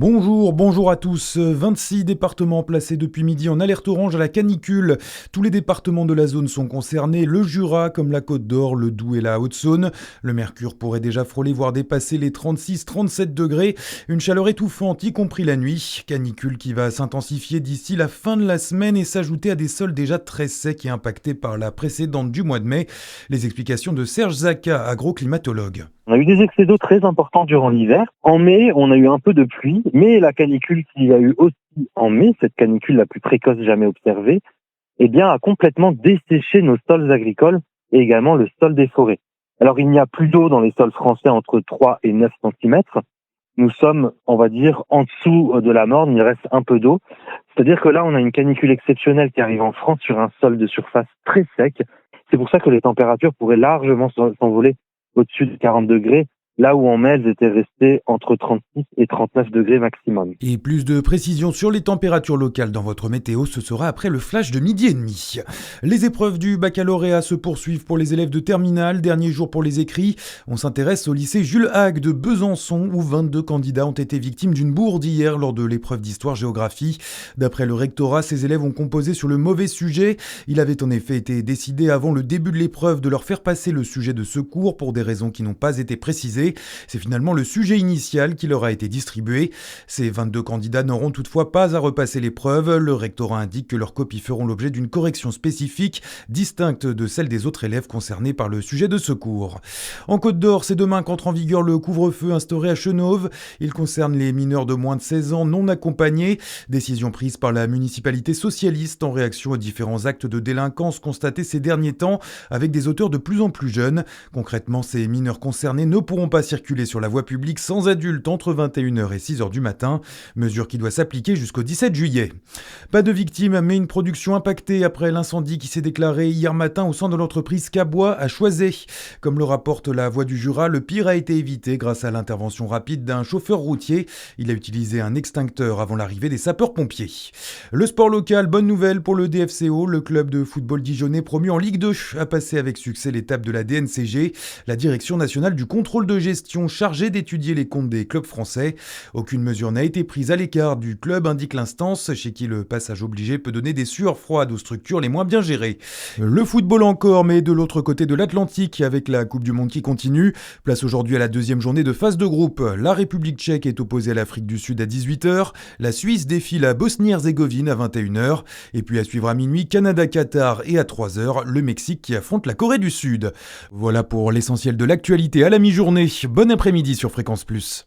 Bonjour à tous. 26 départements placés depuis midi en alerte orange à la canicule. Tous les départements de la zone sont concernés, le Jura comme la Côte d'Or, le Doubs et la Haute-Saône. Le mercure pourrait déjà frôler voire dépasser les 36-37 degrés. Une chaleur étouffante, y compris la nuit. Canicule qui va s'intensifier d'ici la fin de la semaine et s'ajouter à des sols déjà très secs et impactés par la précédente du mois de mai. Les explications de Serge Zaka, agroclimatologue. On a eu des excès d'eau très importants durant l'hiver. En mai, on a eu un peu de pluie, mais la canicule qu'il y a eu aussi en mai, cette canicule la plus précoce jamais observée, eh bien, a complètement desséché nos sols agricoles et également le sol des forêts. Alors, il n'y a plus d'eau dans les sols français entre 3 et 9 centimètres. Nous sommes, on va dire, en dessous de la morne, il reste un peu d'eau. C'est-à-dire que là, on a une canicule exceptionnelle qui arrive en France sur un sol de surface très sec. C'est pour ça que les températures pourraient largement s'envoler au-dessus de 40 degrés, là où en mai, elles étaient restées entre 36 et 39 degrés maximum. Et plus de précisions sur les températures locales dans votre météo, ce sera après le flash de midi et demi. Les épreuves du baccalauréat se poursuivent pour les élèves de terminale, dernier jour pour les écrits. On s'intéresse au lycée Jules Hague de Besançon où 22 candidats ont été victimes d'une bourde hier lors de l'épreuve d'histoire-géographie. D'après le rectorat, ces élèves ont composé sur le mauvais sujet. Il avait en effet été décidé avant le début de l'épreuve de leur faire passer le sujet de secours pour des raisons qui n'ont pas été précisées. C'est finalement le sujet initial qui leur a été distribué. Ces 22 candidats n'auront toutefois pas à repasser l'épreuve. Le rectorat indique que leurs copies feront l'objet d'une correction spécifique, distincte de celle des autres élèves concernés par le sujet de secours. En Côte d'Or, c'est demain qu'entre en vigueur le couvre-feu instauré à Chenôve. Il concerne les mineurs de moins de 16 ans non accompagnés. Décision prise par la municipalité socialiste en réaction aux différents actes de délinquance constatés ces derniers temps avec des auteurs de plus en plus jeunes. Concrètement, ces mineurs concernés ne pourront pas circuler sur la voie publique sans adultes entre 21h et 6h du matin, mesure qui doit s'appliquer jusqu'au 17 juillet. Pas de victimes, mais une production impactée après l'incendie qui s'est déclaré hier matin au sein de l'entreprise Cabois à Choisey. Comme le rapporte la Voix du Jura, le pire a été évité grâce à l'intervention rapide d'un chauffeur routier. Il a utilisé un extincteur avant l'arrivée des sapeurs-pompiers. Le sport local, bonne nouvelle pour le DFCO, le club de football dijonnais promu en Ligue 2 a passé avec succès l'étape de la DNCG, la Direction nationale du contrôle de gestion chargée d'étudier les comptes des clubs français. Aucune mesure n'a été prise à l'écart du club, indique l'instance, chez qui le passage obligé peut donner des sueurs froides aux structures les moins bien gérées. Le football encore, mais de l'autre côté de l'Atlantique, avec la Coupe du Monde qui continue. Place aujourd'hui à la deuxième journée de phase de groupe. La République tchèque est opposée à l'Afrique du Sud à 18h. La Suisse défie la Bosnie-Herzégovine à 21h. Et puis à suivre à minuit, Canada-Qatar et à 3h, le Mexique qui affronte la Corée du Sud. Voilà pour l'essentiel de l'actualité à la mi-journée. Bon après-midi sur Fréquence Plus.